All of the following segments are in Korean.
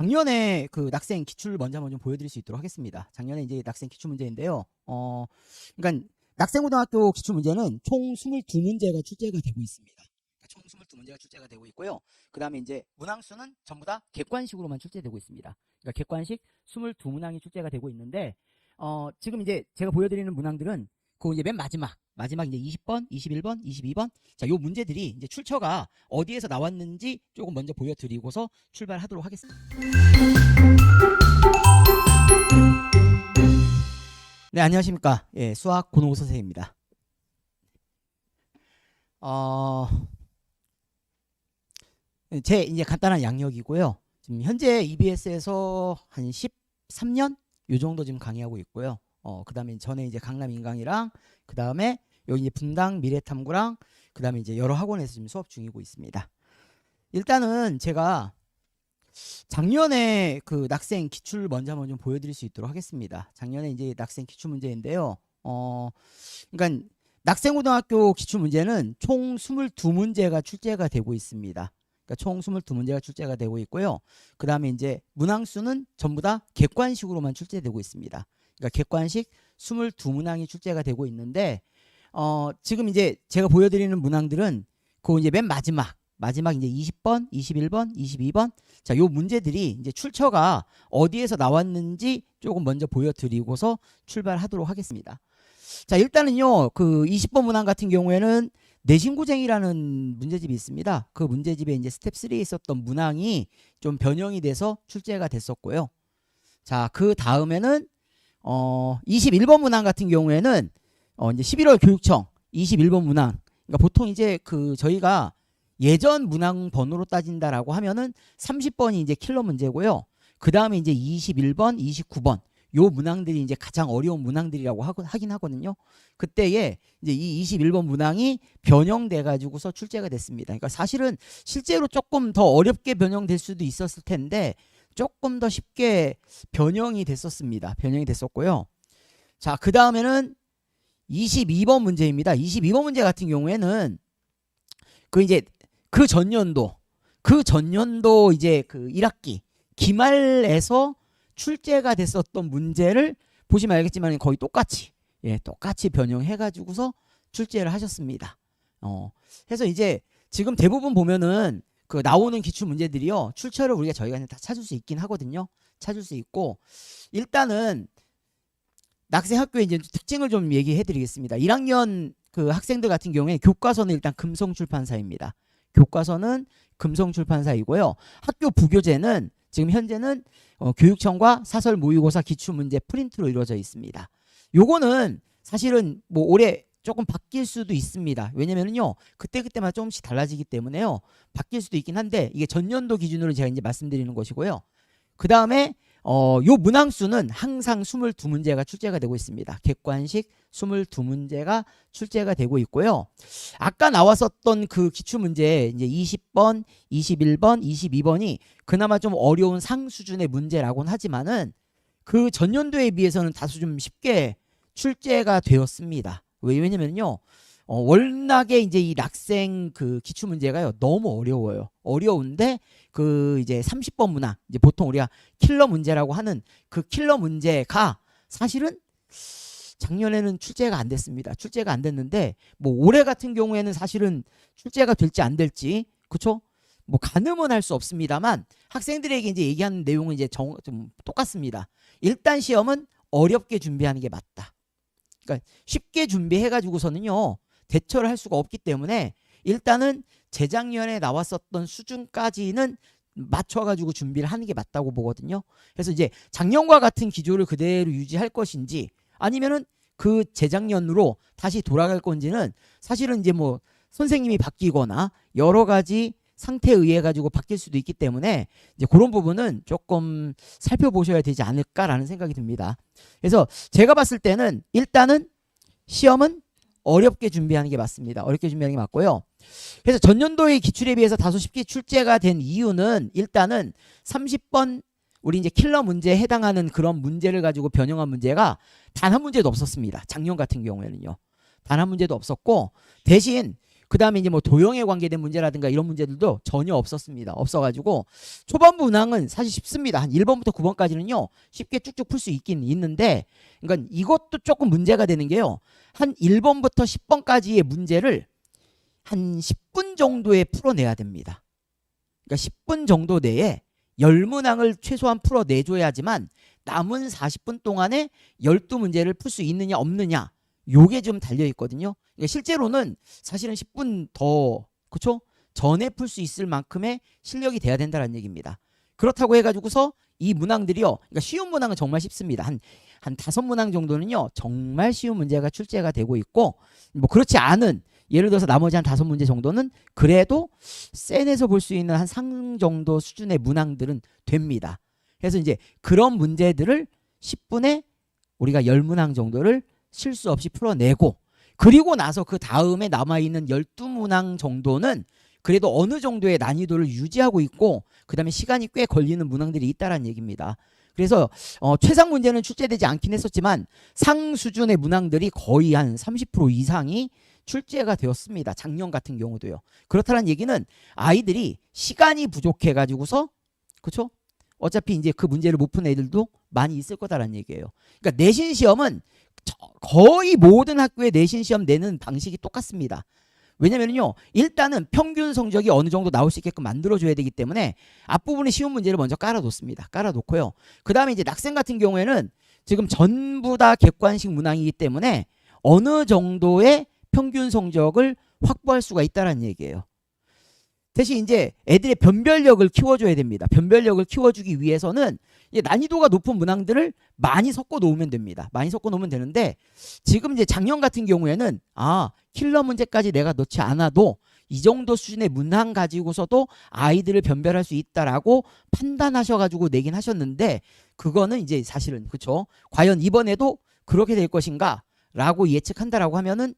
작년에 그 낙생 기출 먼저 한번 좀 보여드릴 수 있도록 하겠습니다. 작년에 이제 낙생 기출 문제인데요. 그러니까 낙생고등학교 기출 문제는 총 22문제가 출제가 되고 있습니다. 그러니까 총 22문제가 출제가 되고 있고요. 그 다음에 이제 문항수는 전부 다 객관식으로만 출제되고 있습니다. 그러니까 객관식 22문항이 출제가 되고 있는데, 지금 이제 제가 보여드리는 문항들은 그 이제 맨 마지막 이제 20번, 21번, 22번. 자, 요 문제들이 이제 출처가 어디에서 나왔는지 조금 먼저 보여드리고서 출발하도록 하겠습니다. 네, 안녕하십니까. 예, 수학 고노 선생입니다. 제 이제 간단한 양력이고요. 지금 현재 EBS에서 한 13년 요 정도 지금 강의하고 있고요. 그 다음에 전에 이제 강남 인강이랑 그 다음에 여기 이제 분당 미래탐구랑 그 다음에 이제 여러 학원에서 지금 수업 중이고 있습니다. 일단은 제가 작년에 그 낙생 기출 먼저 한번 좀 보여드릴 수 있도록 하겠습니다. 작년에 이제 낙생 기출 문제인데요. 그러니까 낙생고등학교 기출 문제는 총 22문제가 출제가 되고 있습니다. 그러니까 총 22문제가 출제가 되고 있고요. 그 다음에 이제 문항수는 전부 다 객관식으로만 출제되고 있습니다. 그러니까 객관식 22문항이 출제가 되고 있는데, 지금 이제 제가 보여드리는 문항들은 그 이제 맨 마지막 이제 20번, 21번, 22번. 자, 요 문제들이 이제 출처가 어디에서 나왔는지 조금 먼저 보여드리고서 출발하도록 하겠습니다. 자, 일단은요, 그 20번 문항 같은 경우에는 내신구쟁이라는 문제집이 있습니다. 그 문제집에 이제 스텝 3에 있었던 문항이 좀 변형이 돼서 출제가 됐었고요. 자, 그 다음에는 21번 문항 같은 경우에는 이제 11월 교육청 21번 문항. 그러니까 보통 이제 그 저희가 예전 문항 번호로 따진다라고 하면은 30번이 이제 킬러 문제고요. 그 다음에 이제 21번, 29번. 요 문항들이 이제 가장 어려운 문항들이라고 하긴 하거든요. 그때에 이제 이 21번 문항이 변형돼 가지고서 출제가 됐습니다. 그러니까 사실은 실제로 조금 더 어렵게 변형될 수도 있었을 텐데 조금 더 쉽게 변형이 됐었습니다. 변형이 됐었고요. 자, 그 다음에는 22번 문제입니다. 22번 문제 같은 경우에는 그 이제 그 전년도 이제 그 1학기 기말에서 출제가 됐었던 문제를 보시면 알겠지만 거의 똑같이 변형해 가지고서 출제를 하셨습니다. 그래서 이제 지금 대부분 보면은 그 나오는 기출 문제들이요, 출처를 저희가 다 찾을 수 있긴 하거든요. 찾을 수 있고, 일단은 낙생학교의 이제 특징을 좀 얘기해 드리겠습니다. 1학년 그 학생들 같은 경우에 교과서는 일단 금성출판사입니다. 교과서는 금성출판사이고요. 학교 부교재는 지금 현재는 교육청과 사설 모의고사 기출문제 프린트로 이루어져 있습니다. 요거는 사실은 뭐 올해 조금 바뀔 수도 있습니다. 왜냐면은요, 그때마다 조금씩 달라지기 때문에요, 바뀔 수도 있긴 한데, 이게 전년도 기준으로 제가 이제 말씀드리는 것이고요. 그 다음에 요 문항수는 항상 22문제가 출제가 되고 있습니다. 객관식 22문제가 출제가 되고 있고요. 아까 나왔었던 그 기출문제 이제 20번, 21번, 22번이 그나마 좀 어려운 상수준의 문제라고는 하지만은 그 전년도에 비해서는 다소 좀 쉽게 출제가 되었습니다. 왜냐면요, 워낙에 이제 이 낙생 그 기출 문제가요 너무 어려워요. 어려운데 그 이제 30번 문항, 이제 보통 우리가 킬러 문제라고 하는 그 킬러 문제가 사실은 작년에는 출제가 안 됐습니다. 출제가 안 됐는데 뭐 올해 같은 경우에는 사실은 출제가 될지 안 될지, 그쵸? 뭐 가늠은 할 수 없습니다만 학생들에게 이제 얘기하는 내용은 이제 좀 똑같습니다. 일단 시험은 어렵게 준비하는 게 맞다. 그러니까 쉽게 준비해가지고서는요 대처를 할 수가 없기 때문에 일단은 재작년에 나왔었던 수준까지는 맞춰가지고 준비를 하는 게 맞다고 보거든요. 그래서 이제 작년과 같은 기조를 그대로 유지할 것인지 아니면은 그 재작년으로 다시 돌아갈 건지는 사실은 이제 뭐 선생님이 바뀌거나 여러 가지 상태에 의해 가지고 바뀔 수도 있기 때문에 이제 그런 부분은 조금 살펴보셔야 되지 않을까라는 생각이 듭니다. 그래서 제가 봤을 때는 일단은 시험은 어렵게 준비하는 게 맞습니다. 어렵게 준비하는 게 맞고요. 그래서 전년도의 기출에 비해서 다소 쉽게 출제가 된 이유는 일단은 30번 우리 이제 킬러 문제에 해당하는 그런 문제를 가지고 변형한 문제가 단 한 문제도 없었습니다. 작년 같은 경우에는요. 단 한 문제도 없었고, 대신 그 다음에 이제 뭐 도형에 관계된 문제라든가 이런 문제들도 전혀 없었습니다. 없어가지고 초반부 문항은 사실 쉽습니다. 한 1번부터 9번까지는요 쉽게 쭉쭉 풀 수 있긴 있는데, 그러니까 이것도 조금 문제가 되는 게요, 한 1번부터 10번까지의 문제를 한 10분 정도에 풀어내야 됩니다. 그러니까 10분 정도 내에 10문항을 최소한 풀어내줘야지만 남은 40분 동안에 12문제를 풀 수 있느냐 없느냐, 요게 좀 달려 있거든요. 그러니까 실제로는 사실은 10분 더, 그쵸? 전에 풀 수 있을 만큼의 실력이 돼야 된다는 얘기입니다. 그렇다고 해가지고서 이 문항들이요, 그러니까 쉬운 문항은 정말 쉽습니다. 한 5문항 정도는요 정말 쉬운 문제가 출제가 되고 있고, 뭐 그렇지 않은, 예를 들어서 나머지 한 5문제 정도는 그래도 센에서 볼 수 있는 한 상 정도 수준의 문항들은 됩니다. 그래서 이제 그런 문제들을 10분에 우리가 10문항 정도를 실수 없이 풀어내고, 그리고 나서 그 다음에 남아있는 12문항 정도는 그래도 어느 정도의 난이도를 유지하고 있고, 그 다음에 시간이 꽤 걸리는 문항들이 있다는 얘기입니다. 그래서 최상 문제는 출제되지 않긴 했었지만 상 수준의 문항들이 거의 한 30% 이상이 출제가 되었습니다. 작년 같은 경우도요. 그렇다는 얘기는 아이들이 시간이 부족해 가지고서, 그렇죠? 어차피 이제 그 문제를 못 푼 애들도 많이 있을 거다라는 얘기예요. 그러니까 내신 시험은 거의 모든 학교의 내신 시험 내는 방식이 똑같습니다. 왜냐면요, 일단은 평균 성적이 어느 정도 나올 수 있게끔 만들어줘야 되기 때문에 앞부분에 쉬운 문제를 먼저 깔아놓습니다. 깔아놓고요. 그 다음에 이제 낙생 같은 경우에는 지금 전부 다 객관식 문항이기 때문에 어느 정도의 평균 성적을 확보할 수가 있다는 얘기예요. 대신 이제 애들의 변별력을 키워줘야 됩니다. 변별력을 키워주기 위해서는 난이도가 높은 문항들을 많이 섞어 놓으면 됩니다. 많이 섞어 놓으면 되는데, 지금 이제 작년 같은 경우에는 킬러 문제까지 내가 넣지 않아도 이 정도 수준의 문항 가지고서도 아이들을 변별할 수 있다라고 판단하셔가지고 내긴 하셨는데, 그거는 이제 사실은, 그쵸? 과연 이번에도 그렇게 될 것인가? 라고 예측한다라고 하면은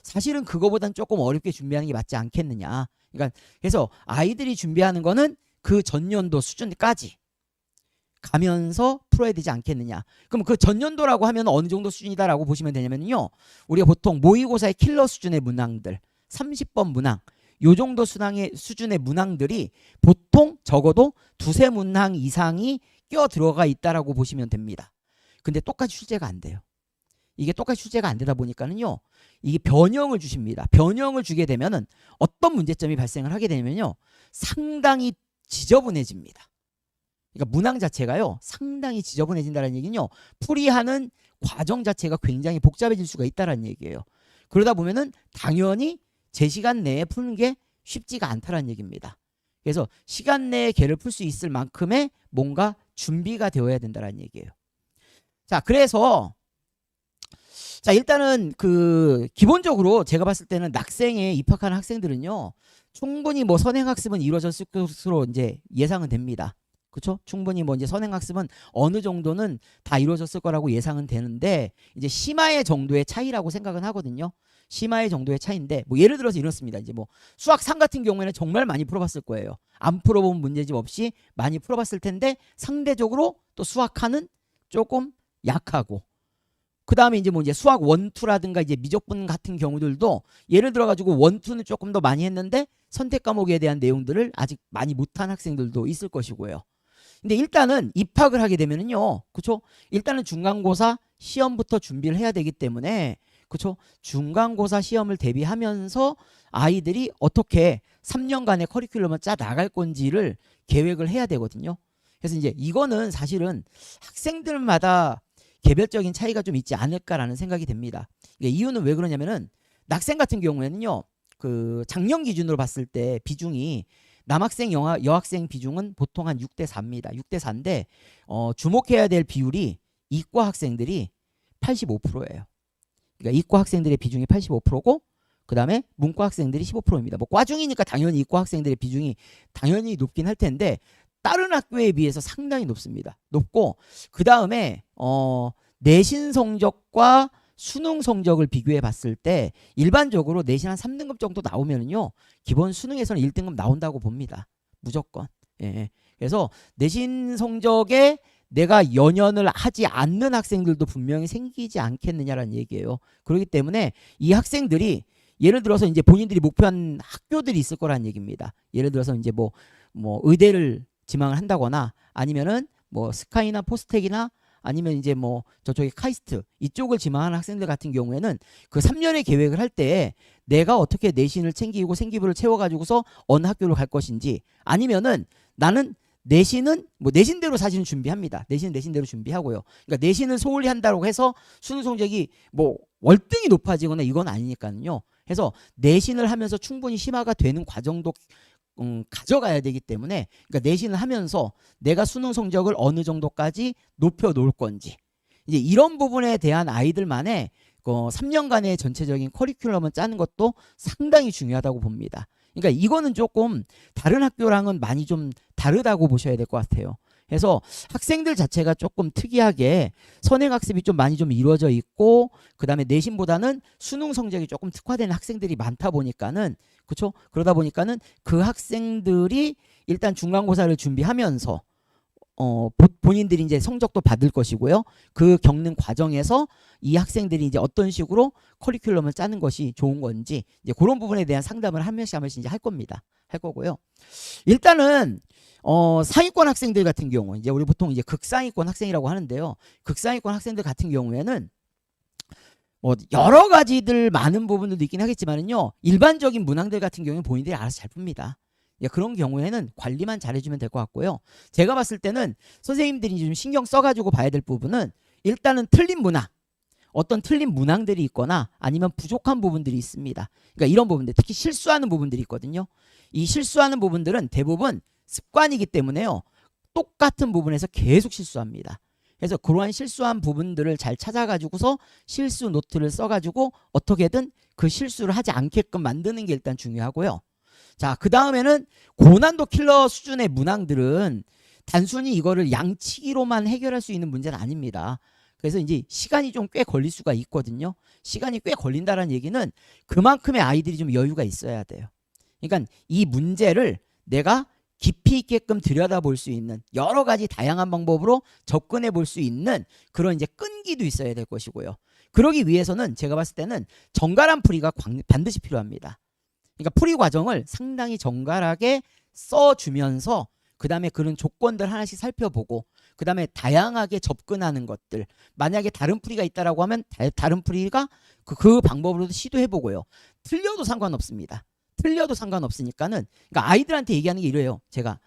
사실은 그거보단 조금 어렵게 준비하는 게 맞지 않겠느냐. 그러니까 그래서 아이들이 준비하는 거는 그 전년도 수준까지 가면서 풀어야 되지 않겠느냐. 그럼 그 전년도라고 하면 어느 정도 수준이다라고 보시면 되냐면요, 우리가 보통 모의고사의 킬러 수준의 문항들 30번 문항, 요 정도 수준의 문항들이 보통 적어도 2~3문항 이상이 껴 들어가 있다라고 보시면 됩니다. 근데 똑같이 출제가 안 돼요. 이게 똑같이 출제가 안 되다 보니까는요, 이게 변형을 주십니다. 변형을 주게 되면은 어떤 문제점이 발생을 하게 되면요, 상당히 지저분해집니다. 그러니까 문항 자체가요 상당히 지저분해진다는 얘기는요, 풀이하는 과정 자체가 굉장히 복잡해질 수가 있다는 얘기예요. 그러다 보면은 당연히 제 시간 내에 푸는 게 쉽지가 않다는 얘기입니다. 그래서 시간 내에 걔를 풀 수 있을 만큼의 뭔가 준비가 되어야 된다는 얘기예요. 자, 그래서 자, 일단은 그 기본적으로 제가 봤을 때는 낙생에 입학하는 학생들은요, 충분히 뭐 선행학습은 이루어졌을 것으로 이제 예상은 됩니다. 그렇죠? 충분히 뭐 이제 선행학습은 어느 정도는 다 이루어졌을 거라고 예상은 되는데, 이제 심화의 정도의 차이라고 생각은 하거든요. 심화의 정도의 차이인데, 뭐 예를 들어서 이렇습니다. 이제 뭐 수학 3 같은 경우에는 정말 많이 풀어봤을 거예요. 안 풀어본 문제집 없이 많이 풀어봤을 텐데, 상대적으로 또 수학 4는 조금 약하고, 그 다음에 이제 뭐 이제 수학 1, 2라든가 이제 미적분 같은 경우들도 예를 들어가지고 1, 2는 조금 더 많이 했는데 선택 과목에 대한 내용들을 아직 많이 못한 학생들도 있을 것이고요. 근데 일단은 입학을 하게 되면은요, 그쵸? 일단은 중간고사 시험부터 준비를 해야 되기 때문에, 그쵸? 중간고사 시험을 대비하면서 아이들이 어떻게 3년간의 커리큘럼을 짜 나갈 건지를 계획을 해야 되거든요. 그래서 이제 이거는 사실은 학생들마다 개별적인 차이가 좀 있지 않을까라는 생각이 됩니다. 이유는 왜 그러냐면은 낙생 같은 경우에는요, 그 작년 기준으로 봤을 때 비중이 남학생 여학생 비중은 보통 한 6대4입니다. 6대4인데 주목해야 될 비율이 이과 학생들이 85%예요. 그러니까 이과 학생들의 비중이 85%고 그 다음에 문과 학생들이 15%입니다. 뭐 과중이니까 당연히 이과 학생들의 비중이 당연히 높긴 할 텐데 다른 학교에 비해서 상당히 높습니다. 높고 그 다음에 내신 성적과 수능 성적을 비교해 봤을 때 일반적으로 내신 한 3등급 정도 나오면은요, 기본 수능에서는 1등급 나온다고 봅니다. 무조건. 예. 그래서 내신 성적에 내가 연연을 하지 않는 학생들도 분명히 생기지 않겠느냐라는 얘기예요. 그렇기 때문에 이 학생들이 예를 들어서 이제 본인들이 목표한 학교들이 있을 거란 얘기입니다. 예를 들어서 이제 뭐 의대를 지망을 한다거나 아니면은 뭐 스카이나 포스텍이나 아니면 이제 뭐 저쪽에 카이스트 이쪽을 지망하는 학생들 같은 경우에는 그 3년의 계획을 할 때 내가 어떻게 내신을 챙기고 생기부를 채워가지고서 어느 학교를 갈 것인지 아니면은 나는 내신은 뭐 내신대로 사실은 준비합니다. 내신대로 준비하고요. 그러니까 내신을 소홀히 한다고 해서 수능 성적이 뭐 월등히 높아지거나 이건 아니니까요. 해서 내신을 하면서 충분히 심화가 되는 과정도 가져가야 되기 때문에 그러니까 내신을 하면서 내가 수능 성적을 어느 정도까지 높여 놓을 건지 이제 이런 부분에 대한 아이들만의 3년간의 전체적인 커리큘럼을 짜는 것도 상당히 중요하다고 봅니다. 그러니까 이거는 조금 다른 학교랑은 많이 좀 다르다고 보셔야 될 것 같아요. 그래서 학생들 자체가 조금 특이하게 선행학습이 좀 많이 좀 이루어져 있고 그다음에 내신보다는 수능 성적이 조금 특화된 학생들이 많다 보니까는 그렇죠? 그러다 보니까는 그 학생들이 일단 중간고사를 준비하면서 본인들이 이제 성적도 받을 것이고요. 그 겪는 과정에서 이 학생들이 이제 어떤 식으로 커리큘럼을 짜는 것이 좋은 건지 이제 그런 부분에 대한 상담을 한 명씩 이제 할 겁니다. 할 거고요. 일단은 상위권 학생들 같은 경우 이제 우리 보통 이제 극상위권 학생이라고 하는데요. 극상위권 학생들 같은 경우에는 뭐 여러 가지들 많은 부분들도 있긴 하겠지만은요. 일반적인 문항들 같은 경우는 본인들이 알아서 잘 풉니다. 그런 경우에는 관리만 잘해주면 될 것 같고요. 제가 봤을 때는 선생님들이 좀 신경 써가지고 봐야 될 부분은 일단은 틀린 문항, 어떤 틀린 문항들이 있거나 아니면 부족한 부분들이 있습니다. 그러니까 이런 부분들, 특히 실수하는 부분들이 있거든요. 이 실수하는 부분들은 대부분 습관이기 때문에요. 똑같은 부분에서 계속 실수합니다. 그래서 그러한 실수한 부분들을 잘 찾아가지고서 실수 노트를 써가지고 어떻게든 그 실수를 하지 않게끔 만드는 게 일단 중요하고요. 자, 그 다음에는 고난도 킬러 수준의 문항들은 단순히 이거를 양치기로만 해결할 수 있는 문제는 아닙니다. 그래서 이제 시간이 좀 꽤 걸릴 수가 있거든요. 시간이 꽤 걸린다는 얘기는 그만큼의 아이들이 좀 여유가 있어야 돼요. 그러니까 이 문제를 내가 깊이 있게끔 들여다볼 수 있는 여러 가지 다양한 방법으로 접근해 볼 수 있는 그런 이제 끈기도 있어야 될 것이고요. 그러기 위해서는 제가 봤을 때는 정갈한 풀이가 반드시 필요합니다. 그러니까 풀이 과정을 상당히 정갈하게 써주면서 그 다음에 그런 조건들 하나씩 살펴보고 그 다음에 다양하게 접근하는 것들 만약에 다른 풀이가 있다라고 하면 다른 풀이가 그 방법으로도 시도해보고요. 틀려도 상관없습니다. 틀려도 상관없으니까는 그러니까 아이들한테 얘기하는 게 이래요. 제가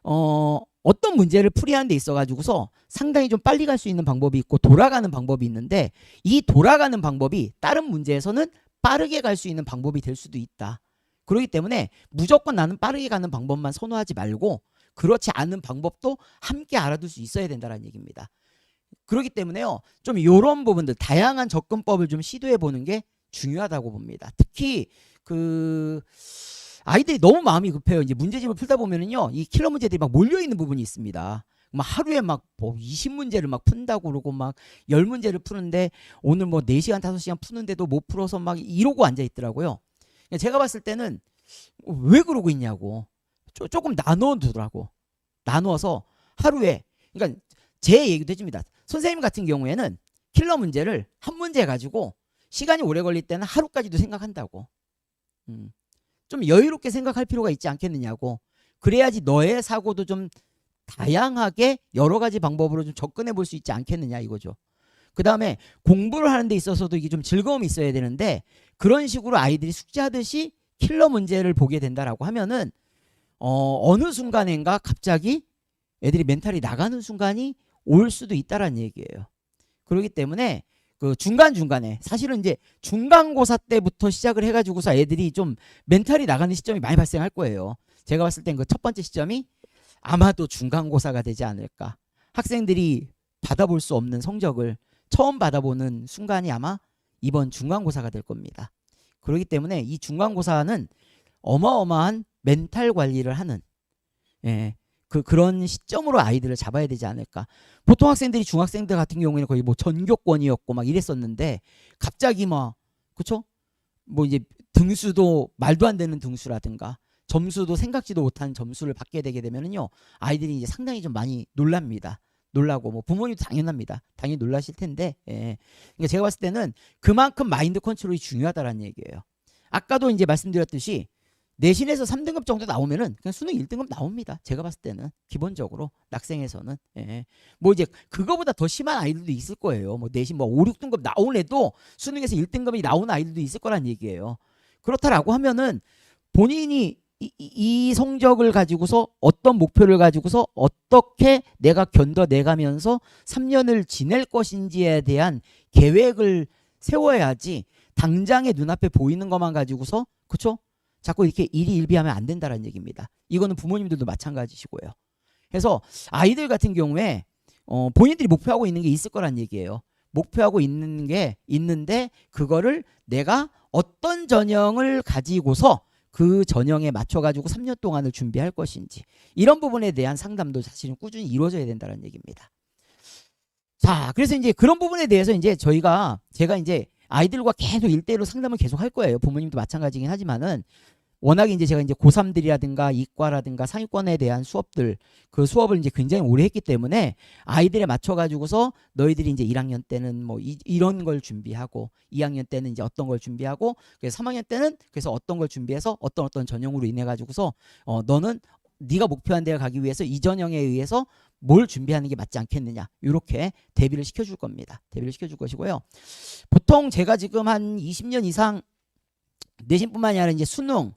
어떤 문제를 풀이하는 데 있어가지고서 상당히 좀 빨리 갈 수 있는 방법이 있고 돌아가는 방법이 있는데 이 돌아가는 방법이 다른 문제에서는 빠르게 갈 수 있는 방법이 될 수도 있다. 그렇기 때문에 무조건 나는 빠르게 가는 방법만 선호하지 말고 그렇지 않은 방법도 함께 알아둘 수 있어야 된다는 얘기입니다. 그렇기 때문에요. 좀 이런 부분들 다양한 접근법을 좀 시도해 보는 게 중요하다고 봅니다. 특히 그 아이들이 너무 마음이 급해요. 이제 문제집을 풀다 보면은요. 이 킬러 문제들이 막 몰려 있는 부분이 있습니다. 막 하루에 막 뭐 20문제를 막 푼다고 그러고 막 10문제를 푸는데 오늘 뭐 4시간 5시간 푸는데도 못 풀어서 막 이러고 앉아 있더라고요. 제가 봤을 때는 왜 그러고 있냐고 조금 나눠두더라고. 나누어서 하루에 그러니까 제 얘기도 해줍니다. 선생님 같은 경우에는 킬러 문제를 한 문제 가지고 시간이 오래 걸릴 때는 하루까지도 생각한다고. 좀 여유롭게 생각할 필요가 있지 않겠느냐고. 그래야지 너의 사고도 좀 다양하게 여러 가지 방법으로 좀 접근해 볼 수 있지 않겠느냐 이거죠. 그 다음에 공부를 하는 데 있어서도 이게 좀 즐거움이 있어야 되는데 그런 식으로 아이들이 숙제하듯이 킬러 문제를 보게 된다라고 하면은 어느 순간인가 갑자기 애들이 멘탈이 나가는 순간이 올 수도 있다라는 얘기예요. 그렇기 때문에 그 중간중간에 사실은 이제 중간고사 때부터 시작을 해가지고서 애들이 좀 멘탈이 나가는 시점이 많이 발생할 거예요. 제가 봤을 땐 그 첫 번째 시점이 아마도 중간고사가 되지 않을까. 학생들이 받아볼 수 없는 성적을 처음 받아보는 순간이 아마 이번 중간고사가 될 겁니다. 그렇기 때문에 이 중간고사는 어마어마한 멘탈 관리를 하는 그런 시점으로 아이들을 잡아야 되지 않을까. 보통 학생들이 중학생들 같은 경우에는 거의 뭐 전교권이었고 막 이랬었는데 갑자기 막 그쵸? 뭐 이제 등수도 말도 안 되는 등수라든가 점수도 생각지도 못한 점수를 받게 되게 되면은요 아이들이 이제 상당히 좀 많이 놀랍니다. 놀라고 뭐 부모님도 당연합니다. 당연히 놀라실 텐데 그러니까 제가 봤을 때는 그만큼 마인드 컨트롤이 중요하다라는 얘기예요. 아까도 이제 말씀드렸듯이 내신에서 3등급 정도 나오면은 그냥 수능 1등급 나옵니다. 제가 봤을 때는 기본적으로 낙생에서는 예. 뭐 이제 그거보다 더 심한 아이들도 있을 거예요. 뭐 내신 뭐 5, 6등급 나온 애도 수능에서 1등급이 나온 아이들도 있을 거란 얘기예요. 그렇다라고 하면은 본인이 이 성적을 가지고서 어떤 목표를 가지고서 어떻게 내가 견뎌내가면서 3년을 지낼 것인지에 대한 계획을 세워야지 당장의 눈앞에 보이는 것만 가지고서 그쵸? 자꾸 이렇게 일희일비하면 안 된다는 얘기입니다. 이거는 부모님들도 마찬가지시고요. 그래서 아이들 같은 경우에 본인들이 목표하고 있는 게 있을 거란 얘기예요. 목표하고 있는 게 있는데 그거를 내가 어떤 전형을 가지고서 그 전형에 맞춰가지고 3년 동안을 준비할 것인지 이런 부분에 대한 상담도 사실은 꾸준히 이루어져야 된다는 얘기입니다. 자, 그래서 이제 그런 부분에 대해서 이제 제가 이제 아이들과 계속 1대1로 상담을 계속 할 거예요. 부모님도 마찬가지긴 하지만은 워낙에 이제 제가 이제 고3들이라든가 이과라든가 상위권에 대한 수업들 그 수업을 이제 굉장히 오래 했기 때문에 아이들에 맞춰 가지고서 너희들이 이제 1학년 때는 뭐 이런 걸 준비하고 2학년 때는 이제 어떤 걸 준비하고 그래서 3학년 때는 그래서 어떤 걸 준비해서 어떤 전형으로 인해 가지고서 너는 네가 목표한 데를 가기 위해서 이 전형에 의해서 뭘 준비하는 게 맞지 않겠느냐 이렇게 대비를 시켜줄 겁니다. 대비를 시켜줄 것이고요. 보통 제가 지금 한 20년 이상 내신뿐만이 아니라 이제 수능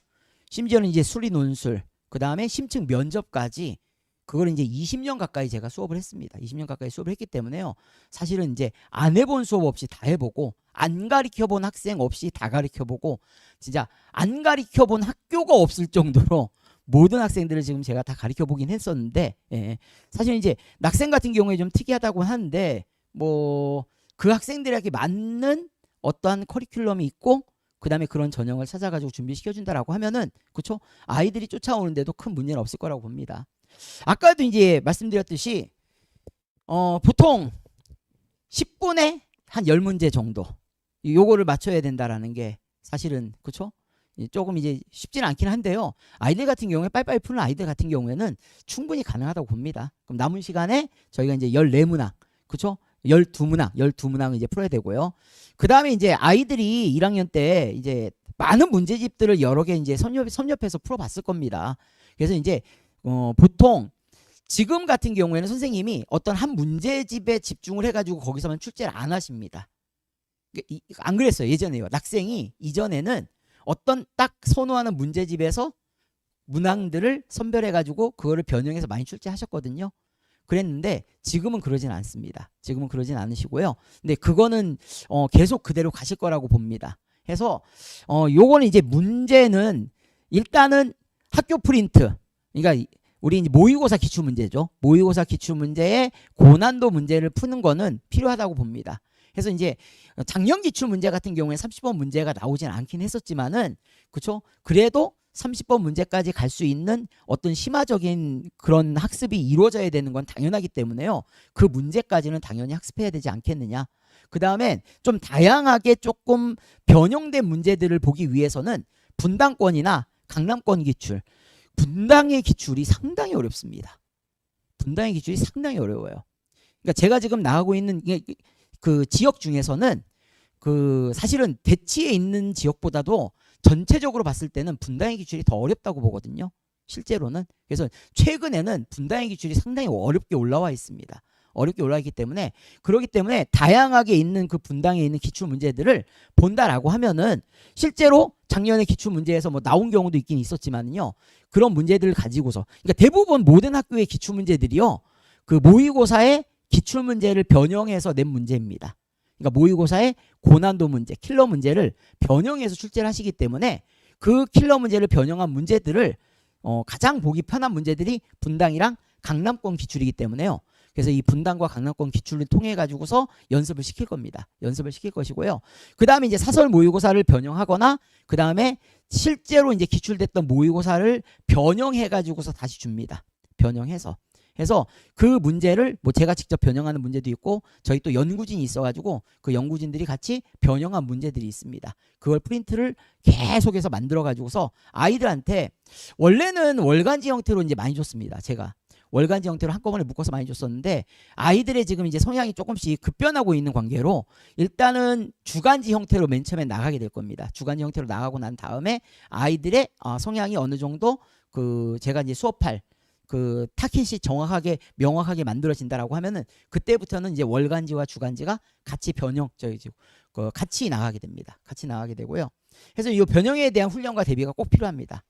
심지어는 이제 수리 논술 그 다음에 심층 면접까지 그걸 이제 20년 가까이 제가 수업을 했습니다. 20년 가까이 수업을 했기 때문에요. 사실은 이제 안 해본 수업 없이 다 해보고 안 가르쳐본 학생 없이 다 가르쳐보고 진짜 안 가르쳐본 학교가 없을 정도로 모든 학생들을 지금 제가 다 가르쳐보긴 했었는데 예. 사실 이제 낙생 같은 경우에 좀 특이하다고 하는데 뭐 그 학생들에게 맞는 어떠한 커리큘럼이 있고 그 다음에 그런 전형을 찾아가지고 준비시켜준다라고 하면은 그쵸? 아이들이 쫓아오는데도 큰 문제는 없을 거라고 봅니다. 아까도 이제 말씀드렸듯이 보통 10분에 한 10문제 정도 요거를 맞춰야 된다라는 게 사실은 그쵸? 조금 이제 쉽지는 않긴 한데요. 아이들 같은 경우에 빨리빨리 푸는 아이들 같은 경우에는 충분히 가능하다고 봅니다. 그럼 남은 시간에 저희가 이제 14문항 그쵸? 12문항을 이제 풀어야 되고요. 그 다음에 이제 아이들이 1학년 때 이제 많은 문제집들을 여러 개 이제 섭렵해서 풀어봤을 겁니다. 그래서 이제 보통 지금 같은 경우에는 선생님이 어떤 한 문제집에 집중을 해가지고 거기서만 출제를 안 하십니다. 안 그랬어요. 예전에요. 낙생이 이전에는 어떤 딱 선호하는 문제집에서 문항들을 선별해가지고 그거를 변형해서 많이 출제하셨거든요. 그랬는데 지금은 그러진 않습니다. 지금은 그러진 않으시고요. 근데 그거는 계속 그대로 가실 거라고 봅니다. 해서 요거는 이제 문제는 일단은 학교 프린트 그러니까 우리 이제 모의고사 기출문제죠. 모의고사 기출문제의 고난도 문제를 푸는 거는 필요하다고 봅니다. 그래서 이제 작년 기출문제 같은 경우에 30번 문제가 나오진 않긴 했었지만은 그쵸? 그래도 30번 문제까지 갈 수 있는 어떤 심화적인 그런 학습이 이루어져야 되는 건 당연하기 때문에요. 그 문제까지는 당연히 학습해야 되지 않겠느냐. 그 다음에 좀 다양하게 조금 변형된 문제들을 보기 위해서는 분당권이나 강남권 기출, 분당의 기출이 상당히 어렵습니다. 분당의 기출이 상당히 어려워요. 그러니까 제가 지금 나가고 있는 그 지역 중에서는 그 사실은 대치에 있는 지역보다도 전체적으로 봤을 때는 분당의 기출이 더 어렵다고 보거든요. 실제로는. 그래서 최근에는 분당의 기출이 상당히 어렵게 올라와 있습니다. 어렵게 올라와 있기 때문에 그렇기 때문에 다양하게 있는 그 분당에 있는 기출 문제들을 본다라고 하면은 실제로 작년에 기출 문제에서 뭐 나온 경우도 있긴 있었지만요. 그런 문제들을 가지고서 그러니까 대부분 모든 학교의 기출 문제들이요. 그 모의고사의 기출 문제를 변형해서 낸 문제입니다. 그러니까 모의고사의 고난도 문제, 킬러 문제를 변형해서 출제를 하시기 때문에 그 킬러 문제를 변형한 문제들을 가장 보기 편한 문제들이 분당이랑 강남권 기출이기 때문에요. 그래서 이 분당과 강남권 기출을 통해 가지고서 연습을 시킬 겁니다. 연습을 시킬 것이고요. 그 다음에 이제 사설 모의고사를 변형하거나 그 다음에 실제로 이제 기출됐던 모의고사를 변형해 가지고서 다시 줍니다. 변형해서. 해서 그 문제를 뭐 제가 직접 변형하는 문제도 있고 저희 또 연구진이 있어가지고 그 연구진들이 같이 변형한 문제들이 있습니다. 그걸 프린트를 계속해서 만들어 가지고서 아이들한테 원래는 월간지 형태로 이제 많이 줬습니다. 제가 월간지 형태로 한꺼번에 묶어서 많이 줬었는데 아이들의 지금 이제 성향이 조금씩 급변하고 있는 관계로 일단은 주간지 형태로 맨 처음에 나가게 될 겁니다. 주간지 형태로 나가고 난 다음에 아이들의 성향이 어느 정도 그 제가 이제 수업할 그 타깃이 정확하게 명확하게 만들어진다라고 하면은 그때부터는 이제 월간지와 주간지가 같이 같이 나가게 됩니다. 같이 나가게 되고요. 그래서 이 변형에 대한 훈련과 대비가 꼭 필요합니다.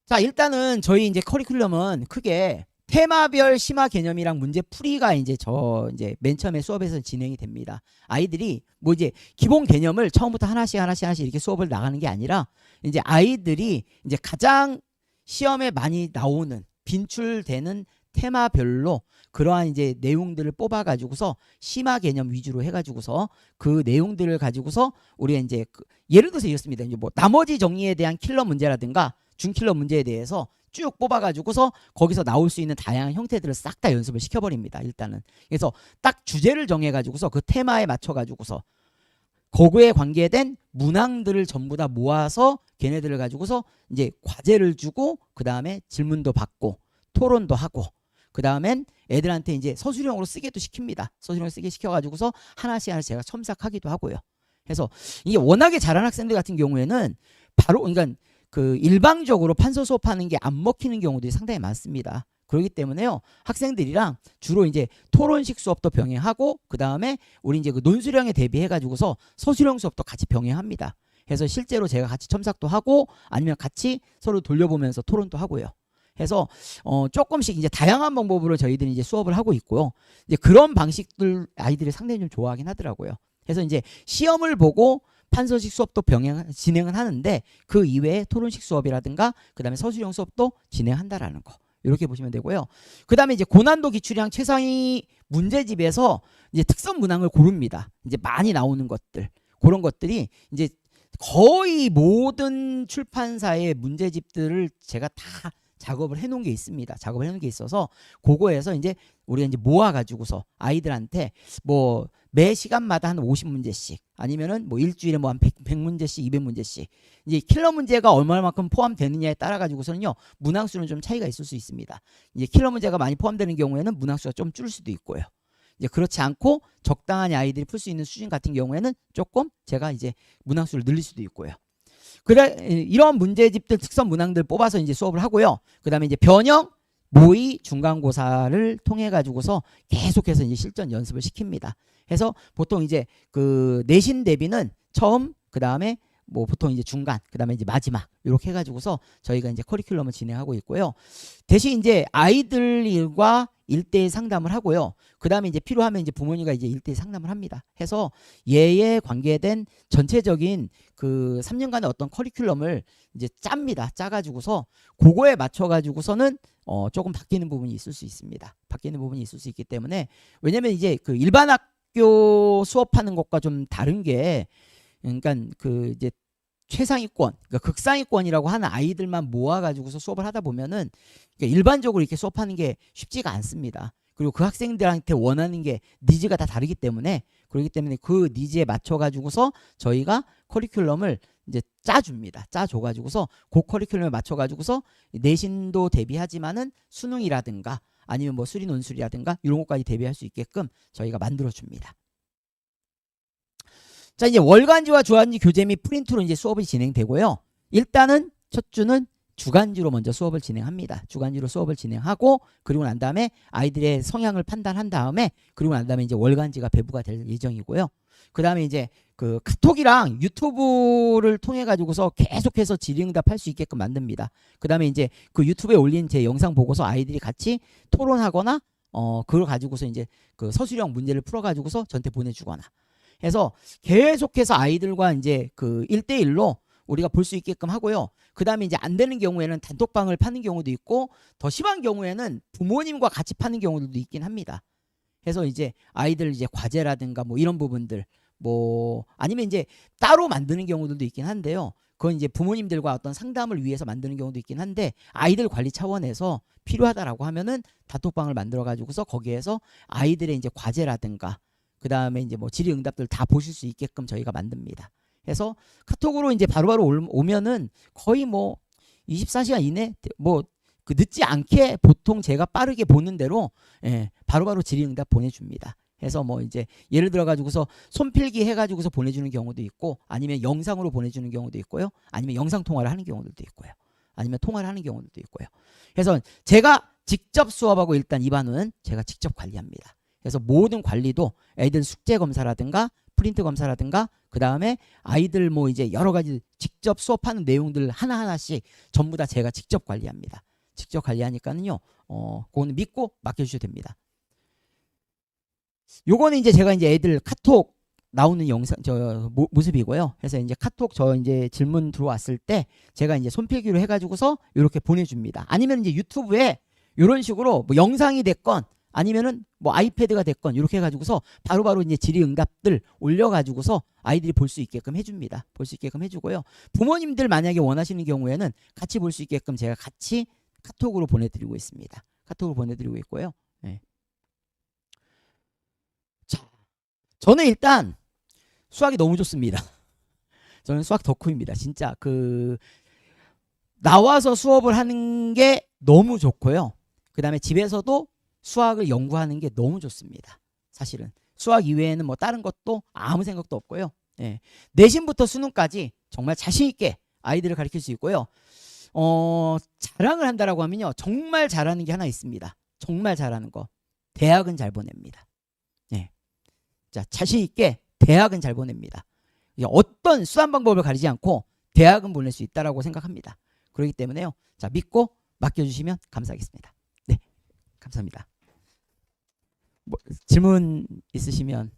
자, 일단은 저희 이제 커리큘럼은 크게 테마별 심화 개념이랑 문제 풀이가 이제 이제 맨 처음에 수업에서 진행이 됩니다. 아이들이 뭐 이제 기본 개념을 처음부터 하나씩 이렇게 수업을 나가는 게 아니라 이제 아이들이 이제 가장 시험에 많이 나오는 빈출되는 테마별로 그러한 이제 내용들을 뽑아 가지고서 심화 개념 위주로 해 가지고서 그 내용들을 가지고서 우리가 이제 예를 들어서 이렇습니다. 이제 뭐 나머지 정리에 대한 킬러 문제라든가 준킬러 문제에 대해서 쭉 뽑아가지고서 거기서 나올 수 있는 다양한 형태들을 싹 다 연습을 시켜버립니다. 일단은. 그래서 딱 주제를 정해가지고서 그 테마에 맞춰가지고서 거기에 관계된 문항들을 전부 다 모아서 걔네들을 가지고서 이제 과제를 주고 그 다음에 질문도 받고 토론도 하고 그 다음엔 애들한테 이제 서술형으로 쓰게도 시킵니다. 서술형으로 쓰게 시켜가지고서 하나씩 제가 첨삭하기도 하고요. 그래서 이게 워낙에 잘하는 학생들 같은 경우에는 바로 그러니까 그 일방적으로 판서 수업하는 게 안 먹히는 경우들이 상당히 많습니다. 그렇기 때문에요. 학생들이랑 주로 이제 토론식 수업도 병행하고 그 다음에 우리 이제 그 논술형에 대비해 가지고서 서술형 수업도 같이 병행합니다. 그래서 실제로 제가 같이 첨삭도 하고 아니면 같이 서로 돌려보면서 토론도 하고요. 해서 조금씩 이제 다양한 방법으로 저희들이 이제 수업을 하고 있고요. 이제 그런 방식들 아이들이 상당히 좀 좋아하긴 하더라고요. 그래서 이제 시험을 보고 판서식 수업도 진행은 하는데 그 이외에 토론식 수업이라든가 그 다음에 서술형 수업도 진행한다라는 거 이렇게 보시면 되고요. 그 다음에 이제 고난도 기출형 최상위 문제집에서 이제 특선 문항을 고릅니다. 이제 많이 나오는 것들 그런 것들이 이제 거의 모든 출판사의 문제집들을 제가 다 작업을 해놓은 게 있습니다. 작업을 해놓은 게 있어서 그거에서 이제 우리가 이제 모아가지고서 아이들한테 뭐 매 시간마다 한 50문제씩 아니면은 뭐 일주일에 뭐 한 100문제씩 200문제씩 이제 킬러 문제가 얼마만큼 포함되느냐에 따라 가지고서는요 문항수는 좀 차이가 있을 수 있습니다. 이제 킬러 문제가 많이 포함되는 경우에는 문항수가 좀 줄 수도 있고요. 이제 그렇지 않고 적당한 아이들이 풀 수 있는 수준 같은 경우에는 조금 제가 이제 문항수를 늘릴 수도 있고요. 그래 이런 문제집들 특선 문항들 뽑아서 이제 수업을 하고요. 그다음에 이제 변형, 모의, 중간고사를 통해 가지고서 계속해서 이제 실전 연습을 시킵니다. 해서 보통 이제 그 내신 대비는 처음 그다음에 뭐 보통 이제 중간 그다음에 이제 마지막 이렇게 해가지고서 저희가 이제 커리큘럼을 진행하고 있고요. 대신 이제 아이들과 1대1 상담을 하고요. 그 다음에 이제 필요하면 이제 부모님과 이제 1대1 상담을 합니다. 해서 얘에 관계된 전체적인 그 3년간의 어떤 커리큘럼을 이제 짭니다. 짜가지고서 그거에 맞춰가지고서는 조금 바뀌는 부분이 있을 수 있습니다. 바뀌는 부분이 있을 수 있기 때문에 왜냐면 이제 그 일반 학교 수업하는 것과 좀 다른 게 그러니까 그 이제 최상위권, 그러니까 극상위권이라고 하는 아이들만 모아가지고서 수업을 하다 보면은 그러니까 일반적으로 이렇게 수업하는 게 쉽지가 않습니다. 그리고 그 학생들한테 원하는 게 니즈가 다 다르기 때문에 그렇기 때문에 그 니즈에 맞춰가지고서 저희가 커리큘럼을 이제 짜줍니다. 짜줘가지고서 그 커리큘럼에 맞춰가지고서 내신도 대비하지만은 수능이라든가 아니면 뭐 수리 논술이라든가 이런 것까지 대비할 수 있게끔 저희가 만들어줍니다. 자, 이제 월간지와 주간지 교재 및 프린트로 이제 수업이 진행되고요. 일단은 첫 주는 주간지로 먼저 수업을 진행합니다. 주간지로 수업을 진행하고 그리고 난 다음에 아이들의 성향을 판단한 다음에 그리고 난 다음에 이제 월간지가 배부가 될 예정이고요. 그 다음에 이제 그 카톡이랑 유튜브를 통해 가지고서 계속해서 질의응답할 수 있게끔 만듭니다. 그 다음에 이제 그 유튜브에 올린 제 영상 보고서 아이들이 같이 토론하거나 그걸 가지고서 이제 그 서술형 문제를 풀어 가지고서 저한테 보내주거나 해서 계속해서 아이들과 이제 그 1대1로 우리가 볼 수 있게끔 하고요. 그 다음에 이제 안 되는 경우에는 단톡방을 파는 경우도 있고 더 심한 경우에는 부모님과 같이 파는 경우들도 있긴 합니다. 그래서 이제 아이들 이제 과제라든가 뭐 이런 부분들 뭐 아니면 이제 따로 만드는 경우들도 있긴 한데요. 그건 이제 부모님들과 어떤 상담을 위해서 만드는 경우도 있긴 한데 아이들 관리 차원에서 필요하다라고 하면은 단톡방을 만들어 가지고서 거기에서 아이들의 이제 과제라든가 그 다음에 이제 뭐 질의응답들 다 보실 수 있게끔 저희가 만듭니다. 그래서 카톡으로 이제 바로바로 오면은 거의 뭐 24시간 이내 뭐 그 늦지 않게 보통 제가 빠르게 보는 대로 예, 바로바로 질의응답 보내줍니다. 해서 뭐 이제 예를 들어 가지고서 손필기 해가지고서 보내주는 경우도 있고, 아니면 영상으로 보내주는 경우도 있고요, 아니면 영상 통화를 하는 경우들도 있고요, 아니면 통화를 하는 경우들도 있고요. 그래서 제가 직접 수업하고 일단 이 반은 제가 직접 관리합니다. 그래서 모든 관리도 애들 숙제 검사라든가 프린트 검사라든가 그 다음에 아이들 뭐 이제 여러 가지 직접 수업하는 내용들 하나하나씩 전부 다 제가 직접 관리합니다. 직접 관리하니까는요, 그거는 믿고 맡겨주셔도 됩니다. 요거는 이제 제가 이제 애들 카톡 나오는 영상 모습이고요. 그래서 이제 카톡 이제 질문 들어왔을 때 제가 이제 손필기로 해가지고서 이렇게 보내줍니다. 아니면 이제 유튜브에 이런 식으로 뭐 영상이 됐건 아니면은 뭐 아이패드가 됐건 이렇게 해가지고서 바로바로 이제 질의응답들 올려가지고서 아이들이 볼 수 있게끔 해줍니다. 볼 수 있게끔 해주고요. 부모님들 만약에 원하시는 경우에는 같이 볼 수 있게끔 제가 같이 카톡으로 보내드리고 있습니다. 카톡으로 보내드리고 있고요. 네. 자, 저는 일단 수학이 너무 좋습니다. 저는 수학 덕후입니다. 진짜 나와서 수업을 하는 게 너무 좋고요. 그 다음에 집에서도 수학을 연구하는 게 너무 좋습니다. 사실은 수학 이외에는 뭐 다른 것도 아무 생각도 없고요. 예. 내신부터 수능까지 정말 자신 있게 아이들을 가르칠 수 있고요. 자랑을 한다라고 하면요, 정말 잘하는 게 하나 있습니다. 정말 잘하는 거, 대학은 잘 보냅니다. 예. 자, 자신 있게 대학은 잘 보냅니다. 어떤 수단 방법을 가리지 않고 대학은 보낼 수 있다라고 생각합니다. 그렇기 때문에요, 자, 믿고 맡겨주시면 감사하겠습니다. 네, 감사합니다. 뭐, 질문 있으시면